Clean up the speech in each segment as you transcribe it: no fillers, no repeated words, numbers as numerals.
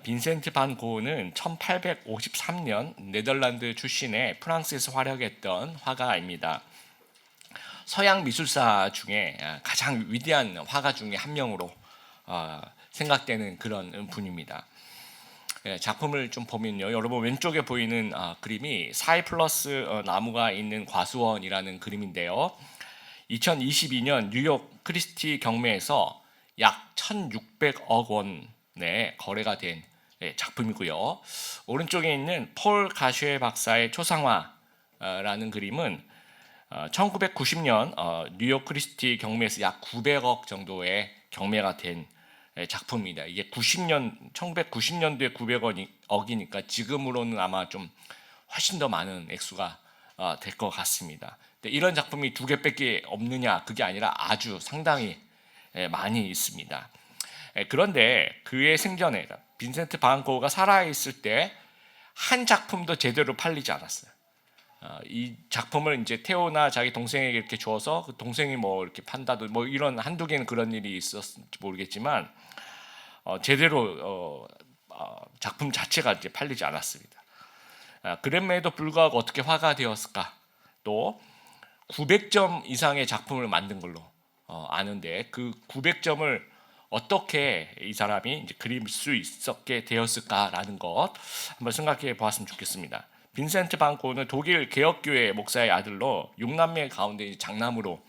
빈센트 반 고흐는 1853년 네덜란드 출신의 프랑스에서 활약했던 화가입니다. 서양 미술사 중에 가장 위대한 화가 중에 한 명으로 생각되는 그런 분입니다. 작품을 좀 보면요, 여러분 왼쪽에 보이는 그림이 사이플러스 나무가 있는 과수원이라는 그림인데요. 2022년 뉴욕 크리스티 경매에서 약 1,600억 원의 거래가 된 작품이고요. 오른쪽에 있는 폴 가쉐 박사의 초상화라는 그림은 1990년 뉴욕 크리스티 경매에서 약 900억 정도의 경매가 된 작품입니다. 이게 1990년도에 900억이니까 지금으로는 아마 좀 훨씬 더 많은 액수가 될 것 같습니다. 이런 작품이 두 개밖에 없느냐, 그게 아니라 아주 상당히 많이 있습니다. 그런데 그의 생전에 빈센트 반 고흐가 살아있을 때 한 작품도 제대로 팔리지 않았어요. 이 작품을 이제 테오나 자기 동생에게 이렇게 줘서 그 동생이 뭐 이렇게 판다도 뭐 이런 한두 개는 그런 일이 있었는지 모르겠지만 제대로 작품 자체가 이제 팔리지 않았습니다. 그럼에도 불구하고 어떻게 화가 되었을까? 또 900점 이상의 작품을 만든 걸로 아는데 그 900점을 어떻게 이 사람이 이제 그릴 수 있었게 되었을까라는 것 한번 생각해 보았으면 좋겠습니다. 빈센트 반 고흐는 독일 개혁교회 목사의 아들로 6남매 가운데 장남으로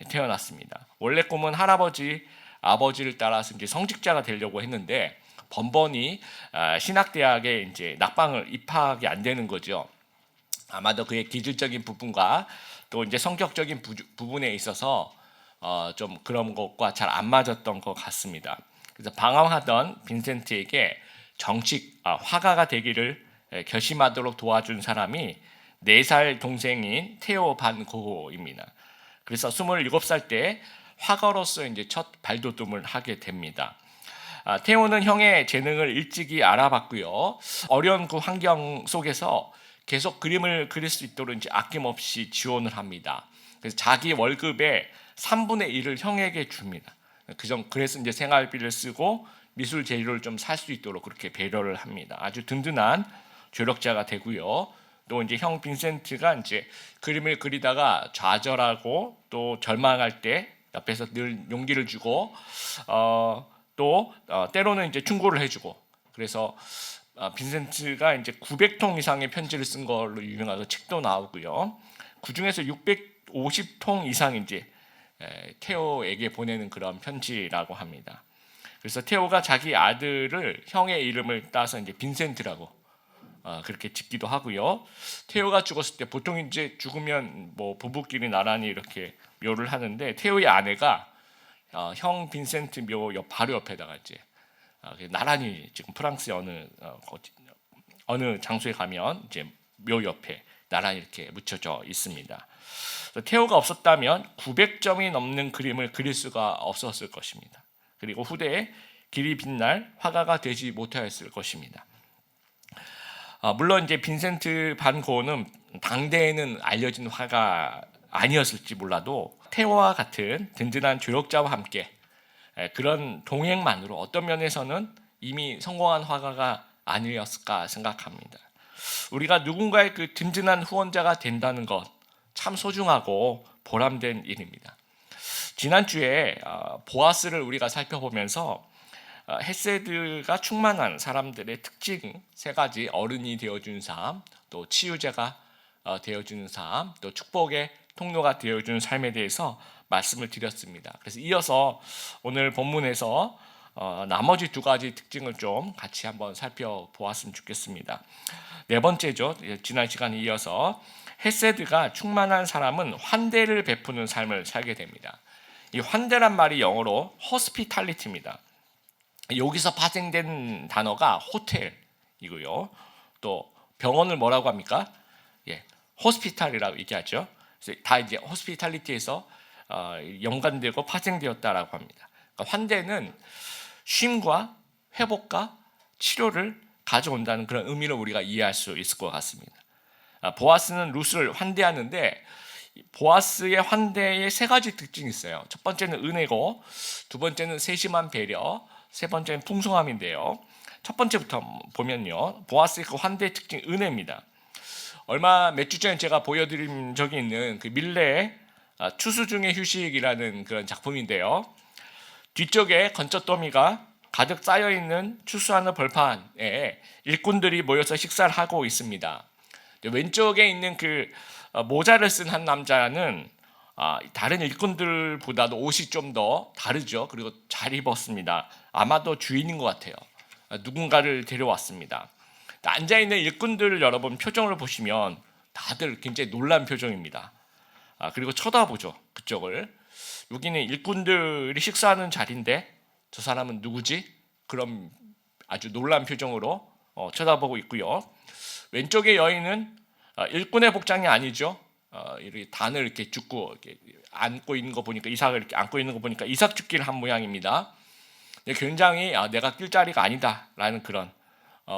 태어났습니다. 원래 꿈은 할아버지, 아버지를 따라서 이제 성직자가 되려고 했는데 번번이 신학대학에 이제 낙방을 입학이 안 되는 거죠. 아마도 그의 기질적인 부분과 또 이제 성격적인 부분에 있어서 좀 그런 것과 잘 안 맞았던 것 같습니다. 그래서 방황하던 빈센트에게 정식 화가가 되기를 결심하도록 도와준 사람이 4살 동생인 테오 반 고흐입니다. 그래서 27살 때 화가로서 이제 첫 발돋움을 하게 됩니다. 테오는 형의 재능을 일찍이 알아봤고요. 어려운 그 환경 속에서 계속 그림을 그릴 수 있도록 이제 아낌없이 지원을 합니다. 그래서 자기 월급의 3분의 1을 형에게 줍니다. 그래서 이제 생활비를 쓰고 미술 재료를 좀 살 수 있도록 그렇게 배려를 합니다. 아주 든든한 조력자가 되고요. 또 이제 형 빈센트가 이제 그림을 그리다가 좌절하고 또 절망할 때 옆에서 늘 용기를 주고 또 때로는 이제 충고를 해주고 그래서 빈센트가 이제 900통 이상의 편지를 쓴 걸로 유명해서 책도 나오고요. 그 중에서 650통 이상 이제 테오에게 보내는 그런 편지라고 합니다. 그래서 테오가 자기 아들을 형의 이름을 따서 이제 빈센트라고 그렇게 짓기도 하고요. 테오가 죽었을 때 보통 이제 죽으면 뭐 부부끼리 나란히 이렇게 묘를 하는데 테오의 아내가 형 빈센트 묘 바로 옆에다가 이제 나란히 지금 프랑스의 어느 장소에 가면 이제 묘 옆에 나란히 이렇게 묻혀져 있습니다. 테오가 없었다면 900점이 넘는 그림을 그릴 수가 없었을 것입니다. 그리고 후대에 길이 빛날 화가가 되지 못하였을 것입니다. 물론 이제 빈센트 반 고흐는 당대에는 알려진 화가 아니었을지 몰라도 테오와 같은 든든한 조력자와 함께 그런 동행만으로 어떤 면에서는 이미 성공한 화가가 아니었을까 생각합니다. 우리가 누군가의 그 든든한 후원자가 된다는 것 참 소중하고 보람된 일입니다. 지난주에 보아스를 우리가 살펴보면서 헤세드가 충만한 사람들의 특징 3가지, 어른이 되어주는 삶, 또 치유자가 되어주는 삶, 또 축복의 통로가 되어주는 삶에 대해서 말씀을 드렸습니다. 그래서 이어서 오늘 본문에서 나머지 2가지 특징을 좀 같이 한번 살펴보았으면 좋겠습니다. 4번째죠. 지난 시간에 이어서 헤세드가 충만한 사람은 환대를 베푸는 삶을 살게 됩니다. 이 환대란 말이 영어로 hospitality입니다. 여기서 파생된 단어가 호텔이고요. 또 병원을 뭐라고 합니까? 호스피탈이라고 얘기하죠. 그래서 다 이제 호스피탈리티에서 연관되고 파생되었다라고 합니다. 그러니까 환대는 쉼과 회복과 치료를 가져온다는 그런 의미를 우리가 이해할 수 있을 것 같습니다. 보아스는 룻을 환대하는데 보아스의 환대에 3가지 특징이 있어요. 첫 번째는 은혜고, 두 번째는 세심한 배려, 세 번째는 풍성함인데요. 첫 번째부터 보면요, 보아스의 그 환대의 특징 은혜입니다. 몇 주 전에 제가 보여드린 적이 있는 그 밀레의 추수 중의 휴식이라는 그런 작품인데요. 뒤쪽에 건초더미가 가득 쌓여 있는 추수하는 벌판에 일꾼들이 모여서 식사를 하고 있습니다. 왼쪽에 있는 그 모자를 쓴 한 남자는 다른 일꾼들보다도 옷이 좀 더 다르죠. 그리고 잘 입었습니다. 아마도 주인인 것 같아요. 누군가를 데려왔습니다. 앉아 있는 일꾼들 여러분 표정을 보시면 다들 굉장히 놀란 표정입니다. 그리고 쳐다보죠, 그쪽을. 여기는 일꾼들이 식사하는 자리인데 저 사람은 누구지? 그럼 아주 놀란 표정으로 쳐다보고 있고요. 왼쪽의 여인은 일꾼의 복장이 아니죠. 이렇게 단을 이렇게 줍고 이렇게 안고 있는 거 보니까, 이삭을 이렇게 안고 있는 거 보니까 이삭 죽기를 한 모양입니다. 굉장히 내가 낄 자리가 아니다라는 그런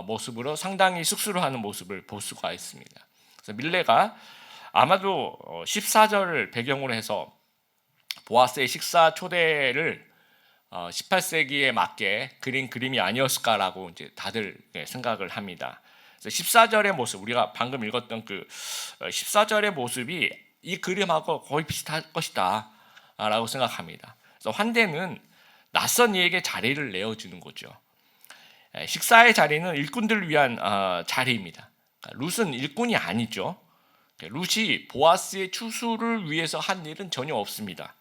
모습으로 상당히 쑥스러워하는 모습을 볼 수가 있습니다. 그래서 밀레가 아마도 14절을 배경으로 해서 보아스의 식사 초대를 18세기에 맞게 그린 그림이 아니었을까라고 이제 다들 생각을 합니다. 그래서 14절의 모습, 우리가 방금 읽었던 그 14절의 모습이 이 그림하고 거의 비슷할 것이다 라고 생각합니다. 그래서 환대는 낯선 이에게 자리를 내어주는 거죠. 식사의 자리는 일꾼들을 위한 자리입니다. 룻은 일꾼이 아니죠. 룻이 보아스의 추수를 위해서 한 일은 전혀 없습니다.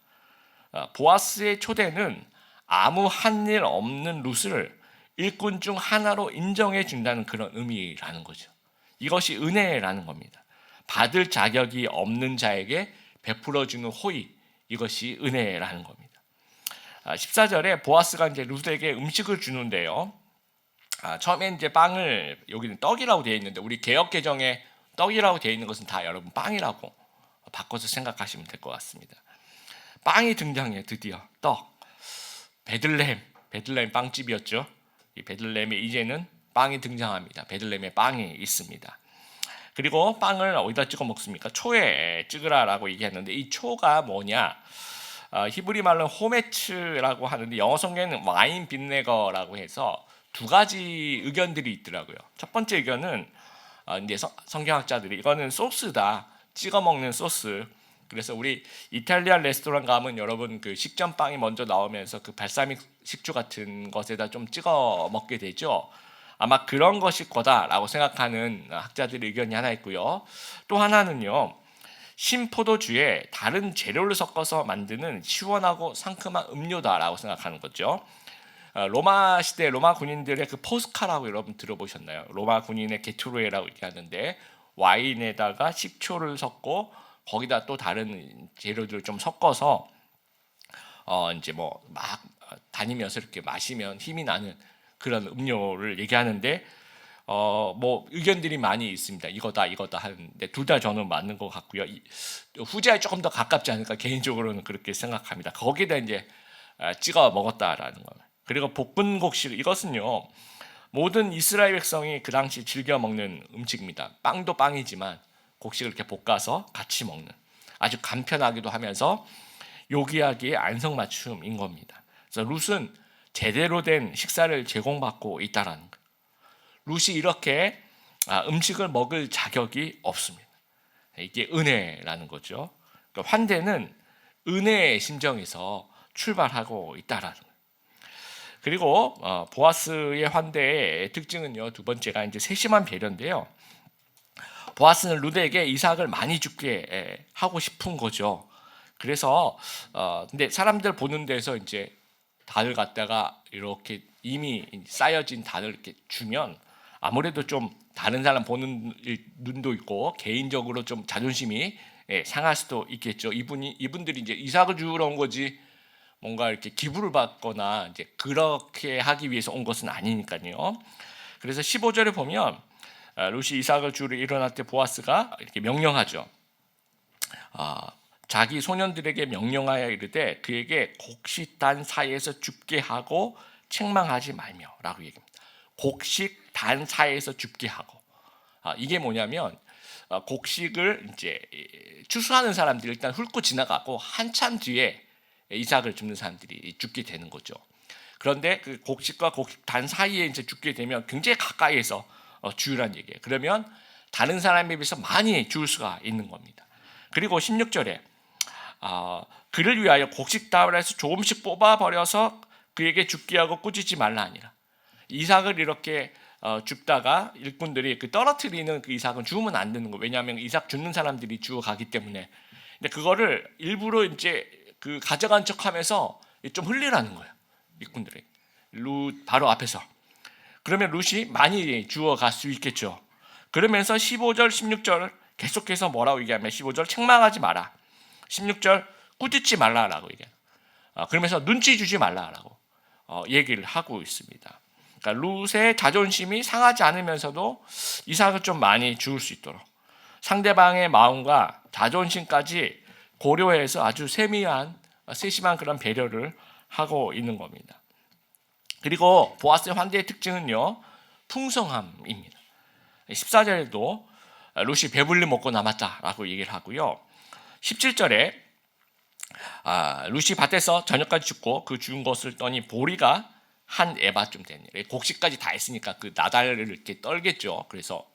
보아스의 초대는 아무 한 일 없는 룻을 일꾼 중 하나로 인정해 준다는 그런 의미라는 거죠. 이것이 은혜라는 겁니다. 받을 자격이 없는 자에게 베풀어주는 호의, 이것이 은혜라는 겁니다. 14절에 보아스가 이제 룻에게 음식을 주는데요. 처음에 이제 빵을, 여기는 떡이라고 되어 있는데 우리 개역 개정에 떡이라고 되어 있는 것은 다 여러분 빵이라고 바꿔서 생각하시면 될 것 같습니다. 빵이 등장해요. 드디어 떡. 베들레헴 빵집이었죠. 이 베들레헴에 이제는 빵이 등장합니다. 베들레헴에 빵이 있습니다. 그리고 빵을 어디다 찍어 먹습니까? 초에 찍으라라고 얘기했는데 이 초가 뭐냐? 히브리 말로는 호메츠라고 하는데 영어 성경에는 와인 빈네거라고 해서 두 가지 의견들이 있더라고요. 첫 번째 의견은 이제 성경학자들이 이거는 소스다, 찍어 먹는 소스. 그래서 우리 이탈리아 레스토랑 가면 여러분 그 식전빵이 먼저 나오면서 그 발사믹 식초 같은 것에다 좀 찍어 먹게 되죠. 아마 그런 것일 거다라고 생각하는 학자들의 의견이 하나 있고요. 또 하나는요, 신포도주에 다른 재료를 섞어서 만드는 시원하고 상큼한 음료다라고 생각하는 거죠. 로마 시대 로마 군인들의 그 포스카라고 여러분 들어보셨나요? 로마 군인의 게토르에라고 얘기하는데 와인에다가 식초를 섞고 거기다 또 다른 재료들을 좀 섞어서 이제 뭐 막 다니면서 이렇게 마시면 힘이 나는 그런 음료를 얘기하는데 뭐 의견들이 많이 있습니다. 이거다 하는데 둘 다 저는 맞는 것 같고요. 후자에 조금 더 가깝지 않을까 개인적으로는 그렇게 생각합니다. 거기다 이제 찍어 먹었다라는 거. 그리고 볶은 곡식, 이것은요 모든 이스라엘 백성이 그 당시 즐겨 먹는 음식입니다. 빵도 빵이지만 곡식을 이렇게 볶아서 같이 먹는 아주 간편하기도 하면서 요기하기에 안성맞춤인 겁니다. 그래서 룻은 제대로 된 식사를 제공받고 있다라는 거예요. 룻이 이렇게 음식을 먹을 자격이 없습니다. 이게 은혜라는 거죠. 그러니까 환대는 은혜의 심정에서 출발하고 있다라는 거예요. 그리고 보아스의 환대의 특징은요, 두 번째가 이제 세심한 배려인데요. 보아스는 룻에게 이삭을 많이 주게 하고 싶은 거죠. 그래서 근데 사람들 보는 데서 이제 단을 갖다가 이렇게 이미 쌓여진 단을 이렇게 주면 아무래도 좀 다른 사람 보는 눈도 있고 개인적으로 좀 자존심이 상할 수도 있겠죠. 이분들이 이제 이삭을 주러 온 거지 뭔가 이렇게 기부를 받거나 이제 그렇게 하기 위해서 온 것은 아니니까요. 그래서 15절에 보면 룻이 이삭을 주러 일어날 때 보아스가 이렇게 명령하죠. 자기 소년들에게 명령하여 이르되 그에게 곡식단 사이에서 죽게 하고 책망하지 말며라고 얘기합니다. 곡식단 사이에서 죽게 하고 이게 뭐냐면 곡식을 이제 추수하는 사람들이 일단 훑고 지나가고 한참 뒤에 이삭을 줍는 사람들이 죽게 되는 거죠. 그런데 그 곡식과 곡식단 사이에 이제 죽게 되면 굉장히 가까이에서 죽으란 얘기예요. 그러면 다른 사람에 비해서 많이 죽을 수가 있는 겁니다. 그리고 16절에 그를 위하여 곡식다발에서 조금씩 뽑아버려서 그에게 죽게 하고 꾸짖지 말라 하니라. 이삭을 이렇게 줍다가 일꾼들이 그 떨어뜨리는 그 이삭은 죽으면 안 되는 거예요. 왜냐하면 이삭 줍는 사람들이 죽어가기 때문에. 근데 그거를 일부러 이제 그 가져간 척하면서 좀 흘리라는 거예요. 일꾼들이 룻 바로 앞에서. 그러면 룻이 많이 죽어갈 수 있겠죠. 그러면서 15절, 16절 계속해서 뭐라고 얘기하면 15절 책망하지 마라. 16절 꾸짖지 말라라고 얘기해요. 그러면서 눈치 주지 말라라고 얘기를 하고 있습니다. 그러니까 룻의 자존심이 상하지 않으면서도 이삭을 좀 많이 죽을 수 있도록 상대방의 마음과 자존심까지 고려해서 아주 세심한 그런 배려를 하고 있는 겁니다. 그리고 보아스의 환대의 특징은요, 풍성함입니다. 14절에도 룻이 배불리 먹고 남았다라고 얘기를 하고요. 17절에 룻이 밭에서 저녁까지 죽고 그 죽은 것을 떠니 보리가 한 에바쯤 되는, 곡식까지 다 했으니까 그 나달을 이렇게 떨겠죠. 그래서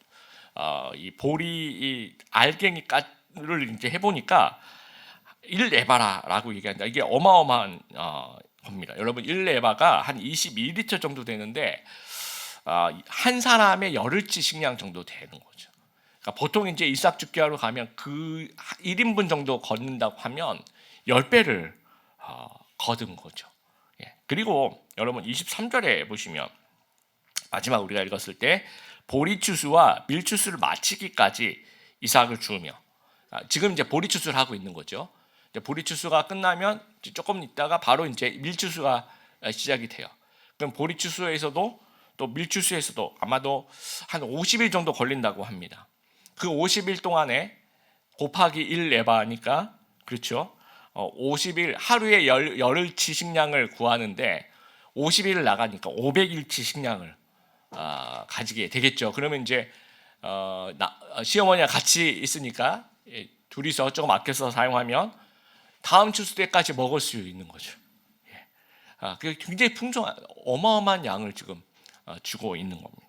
이 보리 이 알갱이를 이제 해보니까 1에바라라고 얘기한다. 이게 어마어마한 겁니다. 여러분 1에바가 한 22리터 정도 되는데 한 사람의 열흘치 식량 정도 되는 거죠. 그러니까 보통 이제 이삭 죽게 하러 가면 그 1인분 정도 걷는다고 하면 10배를 거둔 거죠. 그리고 여러분 23절에 보시면 마지막 우리가 읽었을 때 보리추수와 밀추수를 마치기까지 이삭을 주우며, 지금 이제 보리추수를 하고 있는 거죠. 보리추수가 끝나면 조금 있다가 바로 이제 밀추수가 시작이 돼요. 그럼 보리추수에서도 또 밀추수에서도 아마도 한 50일 정도 걸린다고 합니다. 그 50일 동안에 곱하기 1에바니까 그렇죠. 50일 하루에 열흘치 식량을 구하는데 50일을 나가니까 500일치 식량을 가지게 되겠죠. 그러면 이제 시어머니와 같이 있으니까 둘이서 조금 아껴서 사용하면 다음 추수 때까지 먹을 수 있는 거죠. 굉장히 풍성한 어마어마한 양을 지금 주고 있는 겁니다.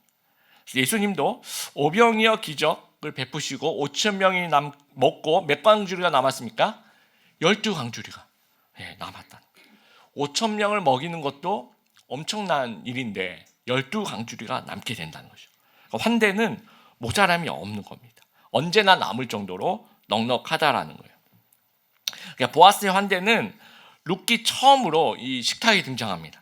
예수님도 오병이어 기적을 베푸시고 5천 명이 먹고 몇 광주리가 남았습니까? 12광주리가 남았다. 5천 명을 먹이는 것도 엄청난 일인데 12광주리가 남게 된다는 거죠. 그러니까 환대는 모자람이 없는 겁니다. 언제나 남을 정도로 넉넉하다라는 거예요. 그러니까 보아스의 환대는 룻기 처음으로 이 식탁이 등장합니다.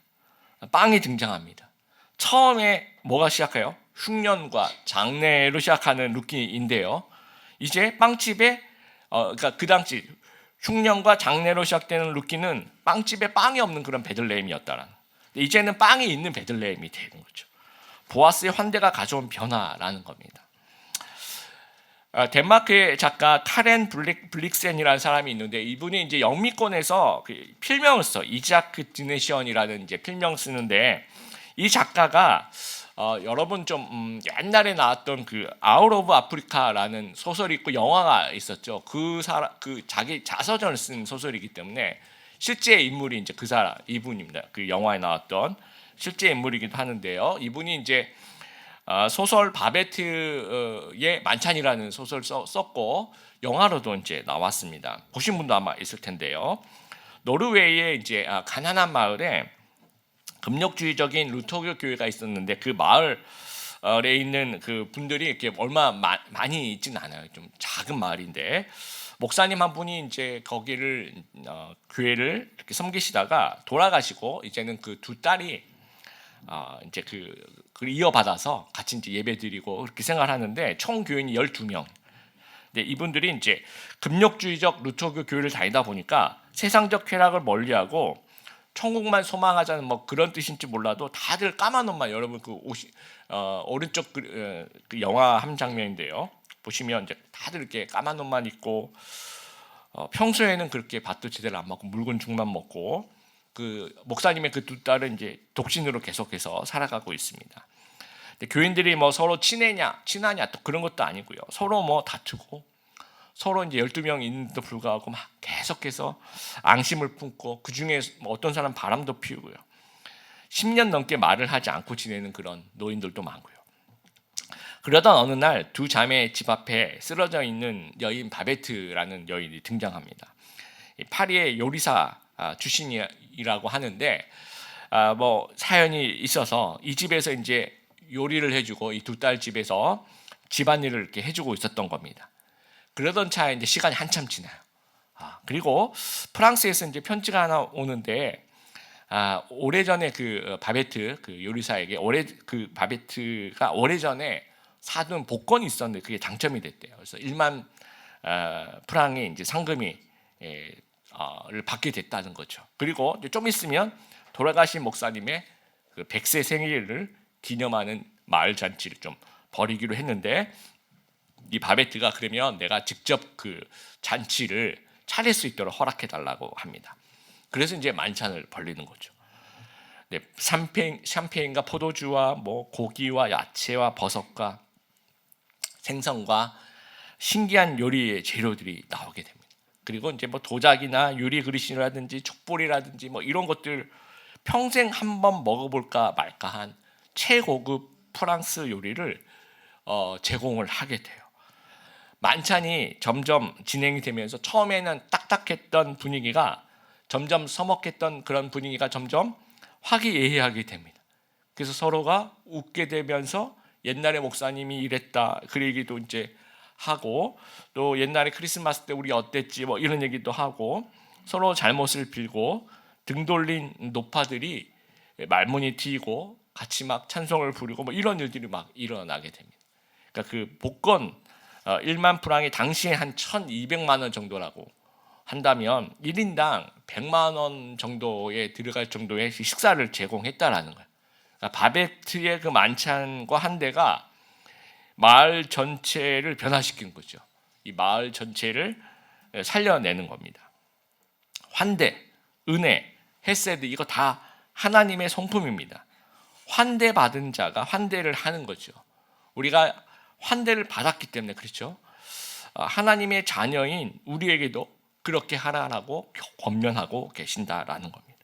빵이 등장합니다. 처음에 뭐가 시작해요? 흉년과 장례로 시작하는 룻기인데요. 이제 빵집에 그러니까 그 당시 흉년과 장례로 시작되는 룻기는 빵집에 빵이 없는 그런 베들레헴이었다라는. 이제는 빵이 있는 베들레헴이 되는 거죠. 보아스의 환대가 가져온 변화라는 겁니다. 덴마크의 작가 카렌 블릭센이라는 사람이 있는데 이분이 이제 영미권에서 그 필명을 써 이자크 디네시언이라는 이제 필명 쓰는데 이 작가가 여러분 좀 옛날에 나왔던 그 아웃 오브 아프리카라는 소설이 있고 영화가 있었죠. 그 자기 자서전을 쓴 소설이기 때문에 실제 인물이 이제 이분입니다. 그 영화에 나왔던 실제 인물이기도 하는데요. 이분이 이제 소설 바베트의 만찬이라는 소설을 썼고 영화로도 이제 나왔습니다. 보신 분도 아마 있을 텐데요. 노르웨이의 이제 가난한 마을에 금욕주의적인 루터교 교회가 있었는데 그 마을에 있는 그 분들이 이렇게 얼마 많이 있지는 않아요. 좀 작은 마을인데 목사님 한 분이 이제 거기를 교회를 이렇게 섬기시다가 돌아가시고 이제는 그 두 딸이 이제 그걸 이어받아서 같이 이제 예배드리고 그렇게 생활하는데 총 교인이 12명. 근데 이분들이 이제 금욕주의적 루터교 교회를 다니다 보니까 세상적 쾌락을 멀리하고 천국만 소망하자는 뭐 그런 뜻인지 몰라도 다들 까만 옷만, 여러분 그 오른쪽 그 영화 한 장면인데요. 보시면 이제 다들 이렇게 까만 옷만 입고 평소에는 그렇게 밥도 제대로 안 먹고 묽은 죽만 먹고 그 목사님의 그 두 딸은 이제 독신으로 계속해서 살아가고 있습니다. 근데 교인들이 뭐 서로 친하냐 또 그런 것도 아니고요. 서로 뭐 다투고 서로 이제 12명 있는데도 불구하고 막 계속해서 앙심을 품고 그 중에 어떤 사람 바람도 피우고요. 10년 넘게 말을 하지 않고 지내는 그런 노인들도 많고요. 그러던 어느 날 두 자매 집 앞에 쓰러져 있는 여인 바베트라는 여인이 등장합니다. 파리의 요리사 출신이라고 하는데 뭐 사연이 있어서 이 집에서 이제 요리를 해주고 이 두 딸 집에서 집안일을 이렇게 해주고 있었던 겁니다. 그러던 차에 이제 시간이 한참 지나요. 그리고 프랑스에서 이제 편지가 하나 오는데 오래전에 그 바베트 그 요리사에게 그 바베트가 오래전에 사둔 복권이 있었는데 그게 당첨이 됐대요. 그래서 1만 프랑의 이제 상금이 를 받게 됐다는 거죠. 그리고 좀 있으면 돌아가신 목사님의 그 100세 생일을 기념하는 마을 잔치를 좀 벌이기로 했는데 이 바베트가 그러면 내가 직접 그 잔치를 차릴 수 있도록 허락해 달라고 합니다. 그래서 이제 만찬을 벌리는 거죠. 네, 샴페인과 포도주와 뭐 고기와 야채와 버섯과 생선과 신기한 요리의 재료들이 나오게 됩니다. 그리고 이제 뭐 도자기나 유리 그릇이라든지 촛불이라든지 뭐 이런 것들 평생 한번 먹어볼까 말까한 최고급 프랑스 요리를 제공을 하게 돼요. 만찬이 점점 진행이 되면서 처음에는 딱딱했던 분위기가 점점 서먹했던 그런 분위기가 점점 화기애애하게 됩니다. 그래서 서로가 웃게 되면서 옛날에 목사님이 이랬다 그 얘기도 이제 하고 또 옛날에 크리스마스 때 우리 어땠지 뭐 이런 얘기도 하고 서로 잘못을 빌고 등 돌린 노파들이 말문이 트이고 같이 막 찬송을 부르고 뭐 이런 일들이 막 일어나게 됩니다. 그러니까 그 복권 1만 프랑이 당시에 한 1,200만 원 정도라고 한다면 1인당 100만 원 정도에 들어갈 정도의 식사를 제공했다라는 거예요. 그러니까 바베트의 그 만찬과 한 대가 마을 전체를 변화시킨 거죠. 이 마을 전체를 살려내는 겁니다. 환대, 은혜, 헤세드 이거 다 하나님의 성품입니다. 환대 받은 자가 환대를 하는 거죠. 우리가 환대를 받았기 때문에 그렇죠. 하나님의 자녀인 우리에게도 그렇게 하라라고 권면하고 계신다라는 겁니다.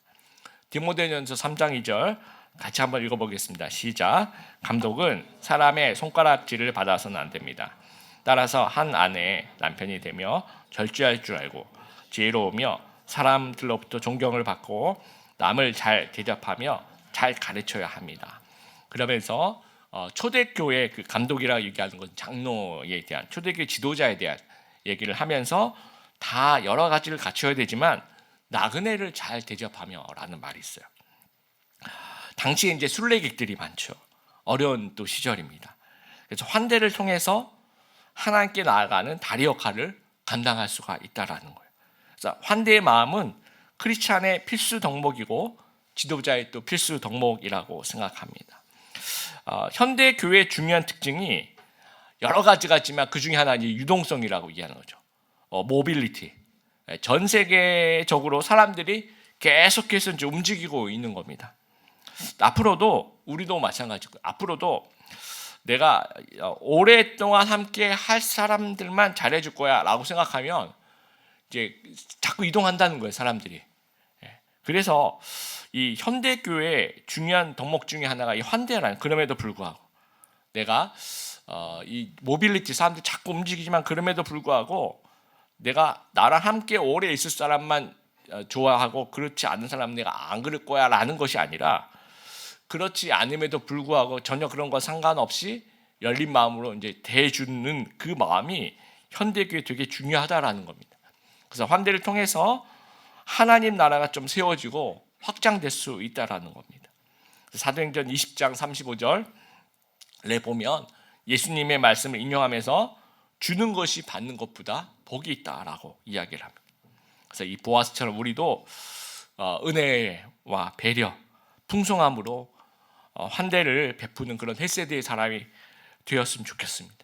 디모데전서 3장 2절 같이 한번 읽어보겠습니다. 시작. 감독은 사람의 손가락질을 받아서는 안 됩니다. 따라서 한 아내의 남편이 되며 절제할 줄 알고 지혜로우며 사람들로부터 존경을 받고 남을 잘 대접하며 잘 가르쳐야 합니다. 그러면서 초대교회 그 감독이라고 얘기하는 건 장로에 대한 초대교회 지도자에 대한 얘기를 하면서 다 여러 가지를 갖춰야 되지만 나그네를 잘 대접하며라는 말이 있어요. 당시에 이제 순례객들이 많죠. 어려운 또 시절입니다. 그래서 환대를 통해서 하나님께 나아가는 다리 역할을 감당할 수가 있다라는 거예요. 그래서 환대의 마음은 크리스찬의 필수 덕목이고 지도자의 또 필수 덕목이라고 생각합니다. 현대 교회의 중요한 특징이 여러 가지가 있지만 그 중에 하나는 유동성이라고 얘기하는 거죠. 모빌리티. 전 세계적으로 사람들이 계속해서 이제 움직이고 있는 겁니다. 앞으로도 우리도 마찬가지고 앞으로도 내가 오랫동안 함께 할 사람들만 잘해줄 거야라고 생각하면 이제 자꾸 이동한다는 거예요, 사람들이. 그래서 이 현대 교회의 중요한 덕목 중에 하나가 이 환대라는. 그럼에도 불구하고 내가 이 모빌리티 사람들이 자꾸 움직이지만 그럼에도 불구하고 내가 나랑 함께 오래 있을 사람만 좋아하고 그렇지 않은 사람 내가 안 그럴 거야라는 것이 아니라 그렇지 않음에도 불구하고 전혀 그런 거 상관없이 열린 마음으로 이제 대해주는 그 마음이 현대교회 되게 중요하다라는 겁니다. 그래서 환대를 통해서 하나님 나라가 좀 세워지고 확장될 수 있다라는 겁니다. 사도행전 20장 35절에 보면 예수님의 말씀을 인용하면서 주는 것이 받는 것보다 복이 있다라고 이야기를 합니다. 그래서 이 보아스처럼 우리도 은혜와 배려, 풍성함으로 환대를 베푸는 그런 헬세드의 사람이 되었으면 좋겠습니다.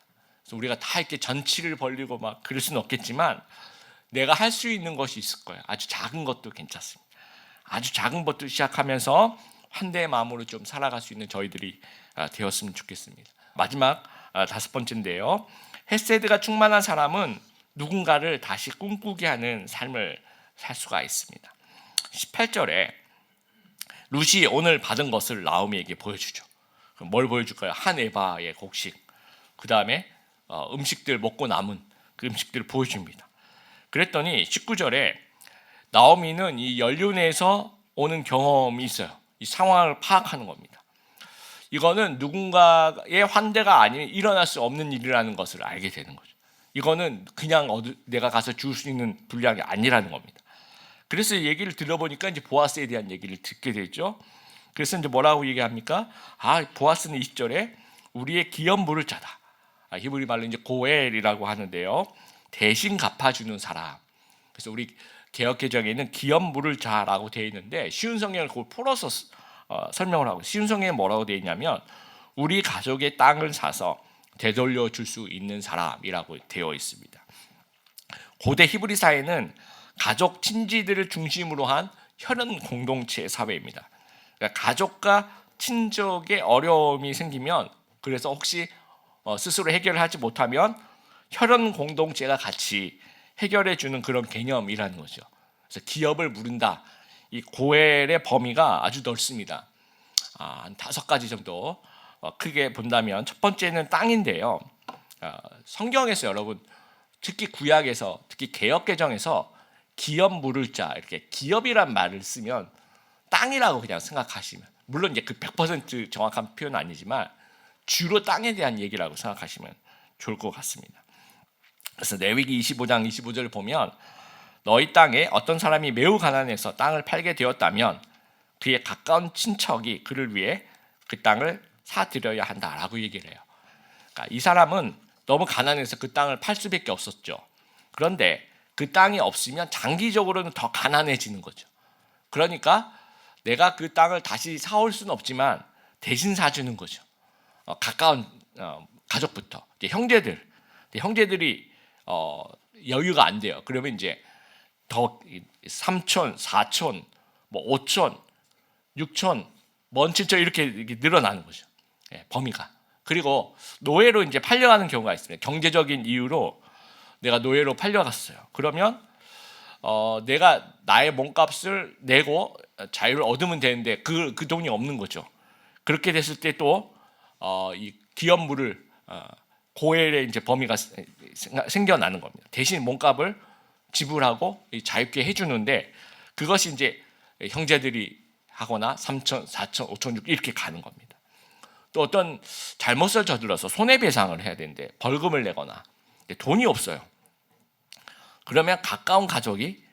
그래서 우리가 다 이렇게 전치를 벌리고 막 그럴 수는 없겠지만 내가 할 수 있는 것이 있을 거예요. 아주 작은 것도 괜찮습니다. 아주 작은 것도 시작하면서 환대의 마음으로 좀 살아갈 수 있는 저희들이 되었으면 좋겠습니다. 마지막 5번째인데요. 헤세드가 충만한 사람은 누군가를 다시 꿈꾸게 하는 삶을 살 수가 있습니다. 18절에 룻이 오늘 받은 것을 나오미에게 보여주죠. 그럼 뭘 보여줄까요? 한 에바의 곡식, 그 다음에 음식들, 먹고 남은 그 음식들을 보여줍니다. 그랬더니 19절에 나오미는 이 연륜에서 오는 경험이 있어요. 이 상황을 파악하는 겁니다. 이거는 누군가의 환대가 아니면 일어날 수 없는 일이라는 것을 알게 되는 거죠. 이거는 그냥 내가 가서 줄 수 있는 분량이 아니라는 겁니다. 그래서 얘기를 들어보니까 이제 보아스에 대한 얘기를 듣게 되죠. 그래서 이제 뭐라고 얘기합니까? 보아스는 20절에 우리의 기업 물을 자다. 히브리 말로 이제 고엘이라고 하는데요. 대신 갚아주는 사람. 그래서 우리 개역 개정에는 기업 물을 자라고 되어 있는데 쉬운 성경을 그걸 풀어서 설명을 하고, 쉬운 성경에 뭐라고 되어 있냐면 우리 가족의 땅을 사서 되돌려 줄 수 있는 사람이라고 되어 있습니다. 고대 히브리 사회는 가족 친지들을 중심으로 한 혈연 공동체 사회입니다. 그러니까 가족과 친족의 어려움이 생기면, 그래서 혹시 스스로 해결하지 못하면 혈연 공동체가 같이 해결해 주는 그런 개념이라는 거죠. 그래서 기업을 물은다. 이 고엘의 범위가 아주 넓습니다. 한 5가지 정도 크게 본다면, 첫 번째는 땅인데요. 성경에서 여러분, 특히 구약에서, 특히 개역 개정에서 기업 물을 자, 이렇게 기업이란 말을 쓰면 땅이라고 그냥 생각하시면, 물론 이제 그 100% 정확한 표현은 아니지만 주로 땅에 대한 얘기라고 생각하시면 좋을 것 같습니다. 그래서 레위기 25장 25절을 보면 너희 땅에 어떤 사람이 매우 가난해서 땅을 팔게 되었다면 그의 가까운 친척이 그를 위해 그 땅을 사드려야 한다라고 얘기를 해요. 그러니까 이 사람은 너무 가난해서 그 땅을 팔 수밖에 없었죠. 그런데 그 땅이 없으면 장기적으로는 더 가난해지는 거죠. 그러니까 내가 그 땅을 다시 사올 수는 없지만 대신 사주는 거죠. 가까운 가족부터 이제 형제들이 여유가 안 돼요. 그러면 이제 더 3촌, 4촌, 뭐 5촌, 6촌, 먼 친척 이렇게 늘어나는 거죠. 범위가. 그리고 노예로 이제 팔려가는 경우가 있습니다. 경제적인 이유로 내가 노예로 팔려갔어요. 그러면 내가 나의 몸값을 내고 자유를 얻으면 되는데 그 돈이 없는 거죠. 그렇게 됐을 때 또 이 기업물을 고엘의 이제 범위가 생겨나는 겁니다. 대신 몸값을 지불하고 자유케 해주는데 그것이 이제 형제들이 하거나 3천, 4천, 5천, 6 이렇게 가는 겁니다. 또 어떤 잘못을 저질러서 손해배상을 해야 되는데 벌금을 내거나 돈이 없어요. 그러면 가까운 가족이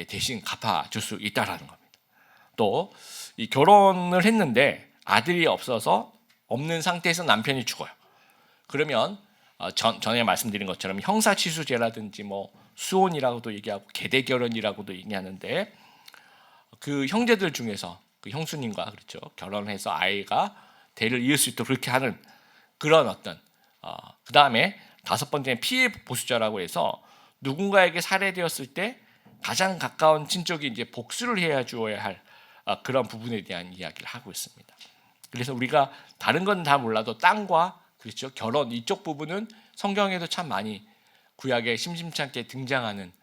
대신 갚아줄 수 있다라는 겁니다. 또 이 결혼을 했는데 아들이 없어서 없는 상태에서 남편이 죽어요. 그러면 전에 말씀드린 것처럼 형사치수제라든지 뭐 수혼이라고도 얘기하고 계대결혼이라고도 얘기하는데 그 형제들 중에서 그 형수님과 그렇죠 결혼해서 아이가 대를 이을 수 있도록 그렇게 하는 그런 어떤 그 다음에 5번째는 피해 보수자라고 해서 누군가에게 살해되었을 때 가장 가까운 친족이 이제 복수를 해야 주어야 할 그런 부분에 대한 이야기를 하고 있습니다. 그래서 우리가 다른 건 다 몰라도 땅과 그렇죠 결혼 이쪽 부분은 성경에도 참 많이 구약에 심심치 않게 등장하는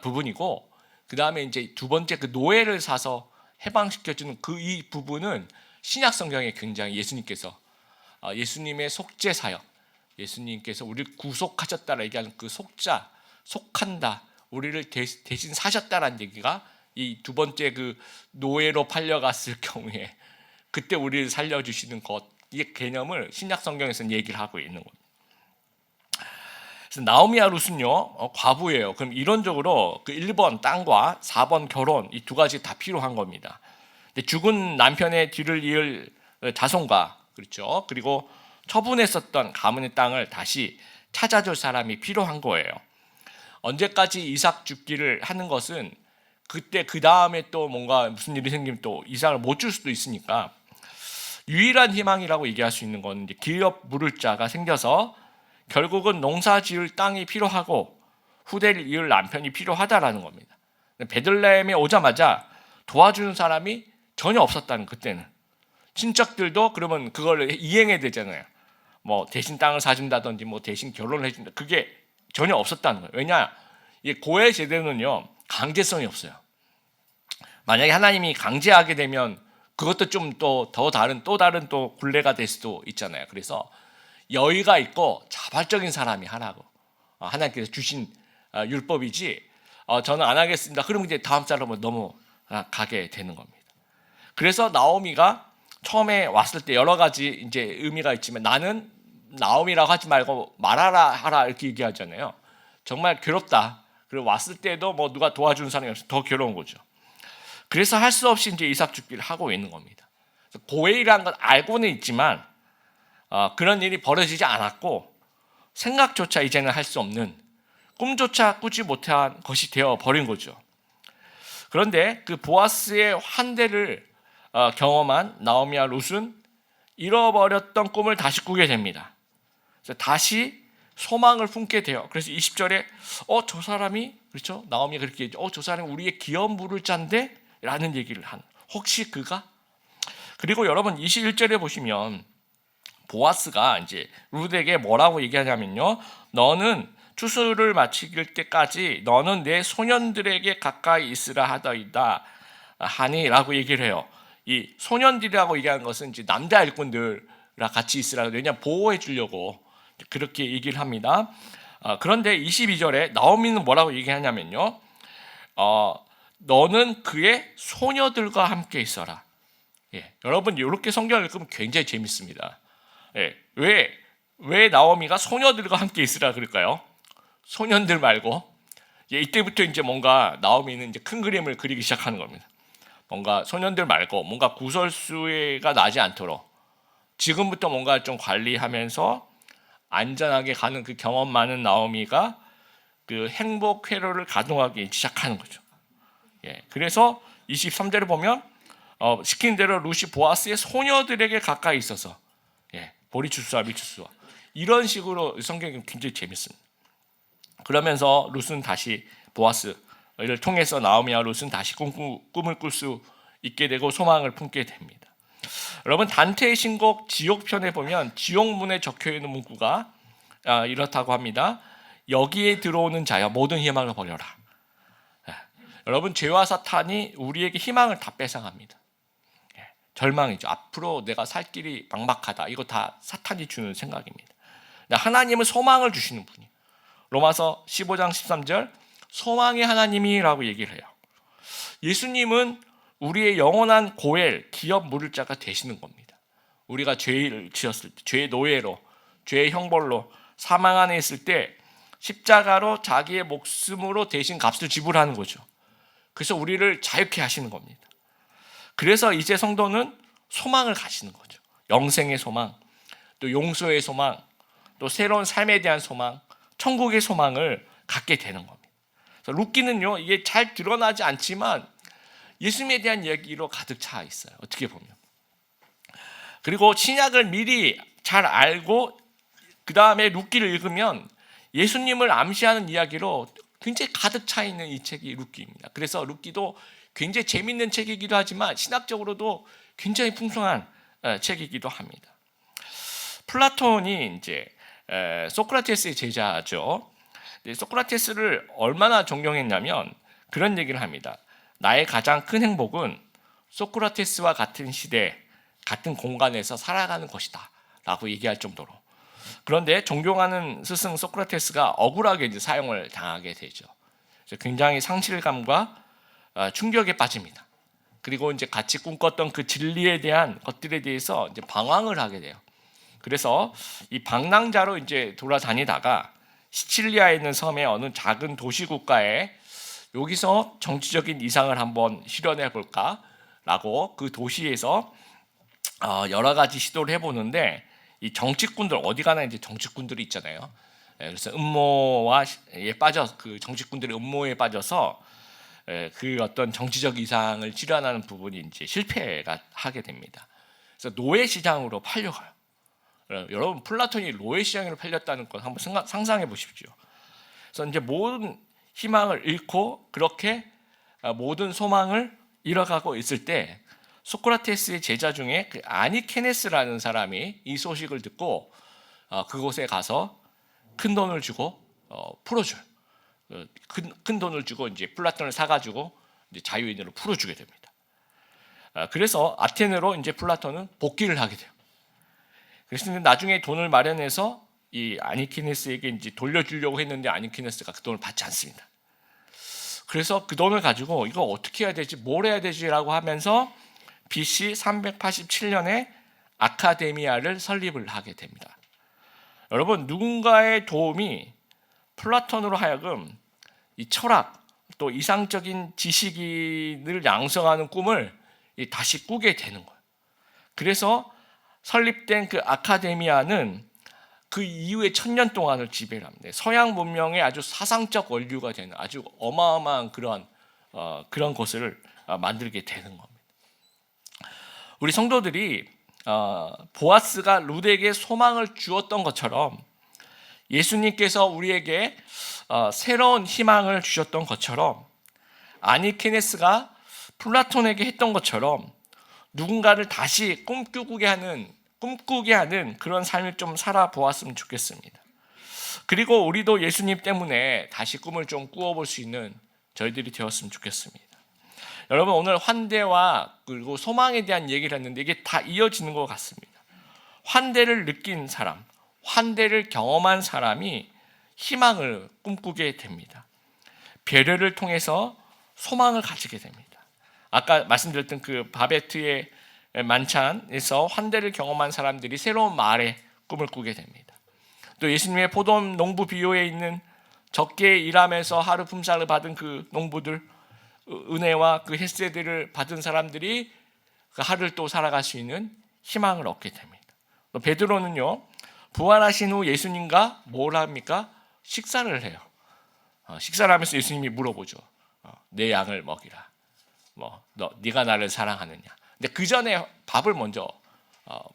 부분이고, 그 다음에 이제 두 번째 그 노예를 사서 해방시켜주는 그 이 부분은 신약 성경에 굉장히 예수님께서 예수님의 속죄 사역, 예수님께서 우리를 구속하셨다라 얘기하는 그 속자, 속한다, 우리를 대신 사셨다라는 얘기가 이 두 번째 그 노예로 팔려갔을 경우에 그때 우리를 살려주시는 것, 이 개념을 신약 성경에서는 얘기를 하고 있는 겁니다. 그래서 나오미와 룻은요 과부예요. 그럼 이론적으로 그 1번 땅과 4번 결혼 이 두 가지 다 필요한 겁니다. 근데 죽은 남편의 뒤를 이을 자손과 그렇죠 그리고 처분했었던 가문의 땅을 다시 찾아줄 사람이 필요한 거예요. 언제까지 이삭 죽기를 하는 것은 그때 그 다음에 또 뭔가 무슨 일이 생기면 또 이삭을 못 줄 수도 있으니까 유일한 희망이라고 얘기할 수 있는 건 이제 기업 물을 자가 생겨서 결국은 농사 지을 땅이 필요하고 후대를 이을 남편이 필요하다라는 겁니다. 베들레헴에 오자마자 도와주는 사람이 전혀 없었다는, 그때는 친척들도 그러면 그걸 이행해야 되잖아요. 뭐 대신 땅을 사준다든지 뭐 대신 결혼을 해준다, 그게 전혀 없었다는 거예요. 왜냐, 이 고해 제도는요 강제성이 없어요. 만약에 하나님이 강제하게 되면 그것도 좀 더 다른 또 굴레가 될 수도 있잖아요. 그래서 여의가 있고 자발적인 사람이 하라고 하나님께서 주신 율법이지 저는 안 하겠습니다. 그러면 이제 다음 사람으로 넘어가게 되는 겁니다. 그래서 나오미가 처음에 왔을 때 여러 가지 이제 의미가 있지만 나는 나오미라고 하지 말고 말하라 하라 이렇게 얘기하잖아요. 정말 괴롭다. 그리고 왔을 때도 뭐 누가 도와주는 사람이 없어 더 괴로운 거죠. 그래서 할 수 없이 이제 이삭 죽기를 하고 있는 겁니다. 고해이라는 건 알고는 있지만 그런 일이 벌어지지 않았고 생각조차 이제는 할 수 없는 꿈조차 꾸지 못한 것이 되어 버린 거죠. 그런데 그 보아스의 환대를 경험한 나오미와 룻은 잃어버렸던 꿈을 다시 꾸게 됩니다. 그래서 다시 소망을 품게 돼요. 그래서 20절에 저 사람이 그렇죠? 나오미가 그렇게 얘기죠. 저 사람이 우리의 기업 물을 잔데 라는 얘기를 한 혹시 그가? 그리고 여러분 21절에 보시면 보아스가 이제 룻에게 뭐라고 얘기하냐면요. 너는 추수를 마칠 때까지 너는 내 소년들에게 가까이 있으라 하더이다 하니라고 얘기를 해요. 이 소년들이라고 얘기하는 것은 이제 남자 일꾼들과 같이 있으라. 왜냐하면 보호해 주려고 그렇게 얘기를 합니다. 그런데 22절에 나오미는 뭐라고 얘기하냐면요. 너는 그의 소녀들과 함께 있어라. 여러분 이렇게 성경을 읽으면 굉장히 재밌습니다. 왜 나오미가 소녀들과 함께 있으라 그럴까요? 소년들 말고 이때부터 이제 뭔가 나오미는 이제 큰 그림을 그리기 시작하는 겁니다. 뭔가 소년들 말고 뭔가 구설수가 나지 않도록 지금부터 뭔가 좀 관리하면서 안전하게 가는 그 경험 많은 나오미가 그 행복 회로를 가동하기 시작하는 거죠. 그래서 23절을 보면 시킨 대로 룻이 보아스의 소녀들에게 가까이 있어서 보리추수와 밀추수와 이런 식으로 성경이 굉장히 재밌습니다. 그러면서 룻은 다시 보아스를 통해서 나오미와 룻은 다시 꿈을 꿀 수 있게 되고 소망을 품게 됩니다. 여러분 단테의 신곡 지옥편에 보면 지옥문에 적혀있는 문구가 이렇다고 합니다. 여기에 들어오는 자여 모든 희망을 버려라. 여러분 죄와 사탄이 우리에게 희망을 다 뺏어갑니다. 절망이죠. 앞으로 내가 살 길이 막막하다. 이거 다 사탄이 주는 생각입니다. 하나님은 소망을 주시는 분이에요. 로마서 15장 13절 소망의 하나님이라고 얘기를 해요. 예수님은 우리의 영원한 고엘 기업 물을 자가 되시는 겁니다. 우리가 죄를 지었을 때 죄의 노예로 죄의 형벌로 사망 안에 있을 때 십자가로 자기의 목숨으로 대신 값을 지불하는 거죠. 그래서 우리를 자유케 하시는 겁니다. 그래서 이제 성도는 소망을 가지는 거죠. 영생의 소망, 또 용서의 소망, 또 새로운 삶에 대한 소망, 천국의 소망을 갖게 되는 겁니다. 그래서 룻기는요, 이게 잘 드러나지 않지만 예수님에 대한 이야기로 가득 차 있어요. 어떻게 보면. 그리고 신약을 미리 잘 알고 그 다음에 룻기를 읽으면 예수님을 암시하는 이야기로 굉장히 가득 차 있는 이 책이 룻기입니다. 그래서 룻기도 굉장히 재밌는 책이기도 하지만 신학적으로도 굉장히 풍성한 책이기도 합니다. 플라톤이 이제 소크라테스의 제자죠. 소크라테스를 얼마나 존경했냐면 그런 얘기를 합니다. 나의 가장 큰 행복은 소크라테스와 같은 시대, 같은 공간에서 살아가는 것이다 라고 얘기할 정도로. 그런데 존경하는 스승 소크라테스가 억울하게 이제 사형을 당하게 되죠. 굉장히 상실감과 충격에 빠집니다. 그리고 이제 같이 꿈꿨던 그 진리에 대한 것들에 대해서 이제 방황을 하게 돼요. 그래서 이 방랑자로 이제 돌아다니다가 시칠리아에 있는 섬의 어느 작은 도시 국가에 여기서 정치적인 이상을 한번 실현해 볼까라고 그 도시에서 여러 가지 시도를 해보는데 이 정치꾼들 어디 가나 이제 정치꾼들이 있잖아요. 그래서 음모에 빠져 그 정치꾼들의 음모에 빠져서 그 어떤 정치적 이상을 실현하는 부분이 이제 실패가 하게 됩니다. 그래서 노예 시장으로 팔려가요. 여러분 플라톤이 노예 시장으로 팔렸다는 것 한번 상상해 보십시오. 그래서 이제 모든 희망을 잃고 그렇게 모든 소망을 잃어가고 있을 때 소크라테스의 제자 중에 그 아니케네스라는 사람이 이 소식을 듣고 그곳에 가서 큰 돈을 주고 풀어줘요. 큰 돈을 주고 이제 플라톤을 사가지고 이제 자유인으로 풀어주게 됩니다. 그래서 아테네로 이제 플라톤은 복귀를 하게 돼요. 그래서 나중에 돈을 마련해서 이 아니키네스에게 이제 돌려주려고 했는데 아니키네스가 그 돈을 받지 않습니다. 그래서 그 돈을 가지고 이거 어떻게 해야 되지, 뭘 해야 되지라고 하면서 BC 387년에 아카데미아를 설립을 하게 됩니다. 여러분, 누군가의 도움이 플라톤으로 하여금 이 철학 또 이상적인 지식인을 양성하는 꿈을 다시 꾸게 되는 거예요. 그래서 설립된 그 아카데미아는 그 이후에 1000년 동안을 지배를 합니다. 서양 문명의 아주 사상적 원류가 되는 아주 어마어마한 그런 것을 만들게 되는 겁니다. 우리 성도들이 보아스가 룻에게 소망을 주었던 것처럼 예수님께서 우리에게 새로운 희망을 주셨던 것처럼 아니케네스가 플라톤에게 했던 것처럼 누군가를 다시 꿈꾸게 하는 그런 삶을 좀 살아보았으면 좋겠습니다. 그리고 우리도 예수님 때문에 다시 꿈을 좀 꾸어볼 수 있는 저희들이 되었으면 좋겠습니다. 여러분, 오늘 환대와 그리고 소망에 대한 얘기를 했는데 이게 다 이어지는 것 같습니다. 환대를 느낀 사람, 환대를 경험한 사람이 희망을 꿈꾸게 됩니다. 배려를 통해서 소망을 가지게 됩니다. 아까 말씀드렸던 그 바베트의 만찬에서 환대를 경험한 사람들이 새로운 마을의 꿈을 꾸게 됩니다. 또 예수님의 포도원 농부 비유에 있는 적게 일하면서 하루 품삯을 받은 그 농부들, 은혜와 그 헤세드를 받은 사람들이 그 하루를 또 살아갈 수 있는 희망을 얻게 됩니다. 또 베드로는요, 부활하신 후 예수님과 뭘 합니까? 식사를 해요. 식사를 하면서 예수님이 물어보죠. 내 양을 먹이라. 네가 나를 사랑하느냐. 근데 그 전에 밥을 먼저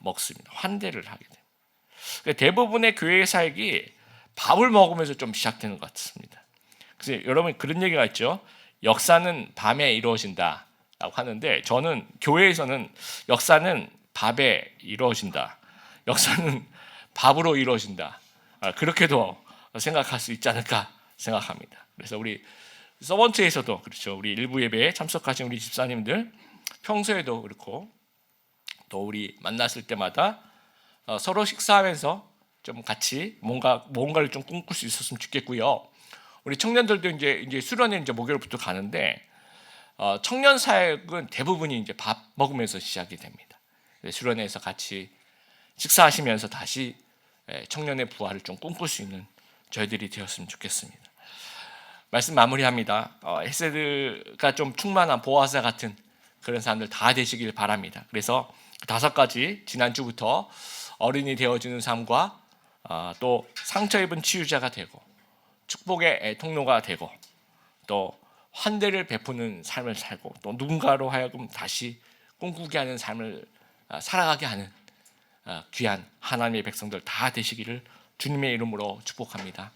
먹습니다. 환대를 하게 됩니다. 대부분의 교회 사역이 밥을 먹으면서 좀 시작되는 것 같습니다. 그래서 여러분, 그런 얘기가 있죠. 역사는 밤에 이루어진다라고 하는데, 저는 교회에서는 역사는 밥에 이루어진다, 역사는 밥으로 이루어진다, 그렇게도 생각할 수 있지 않을까 생각합니다. 그래서 우리 서번트에서도 그렇죠. 우리 일부 예배에 참석하신 우리 집사님들 평소에도 그렇고 또 우리 만났을 때마다 서로 식사하면서 좀 같이 뭔가를 좀 꿈꿀 수 있었으면 좋겠고요. 우리 청년들도 이제 수련회 이제 목요일부터 가는데 청년 사역은 대부분이 이제 밥 먹으면서 시작이 됩니다. 수련회에서 같이 식사하시면서 다시 청년의 부활을 좀 꿈꿀 수 있는 저희들이 되었으면 좋겠습니다. 말씀 마무리합니다. 헤세드가 좀 충만한 보아스 같은 그런 사람들 다 되시길 바랍니다. 그래서 5가지 지난주부터 어른이 되어주는 삶과 또 상처 입은 치유자가 되고 축복의 통로가 되고 또 환대를 베푸는 삶을 살고 또 누군가로 하여금 다시 꿈꾸게 하는 삶을 살아가게 하는 귀한 하나님의 백성들 다 되시기를 주님의 이름으로 축복합니다.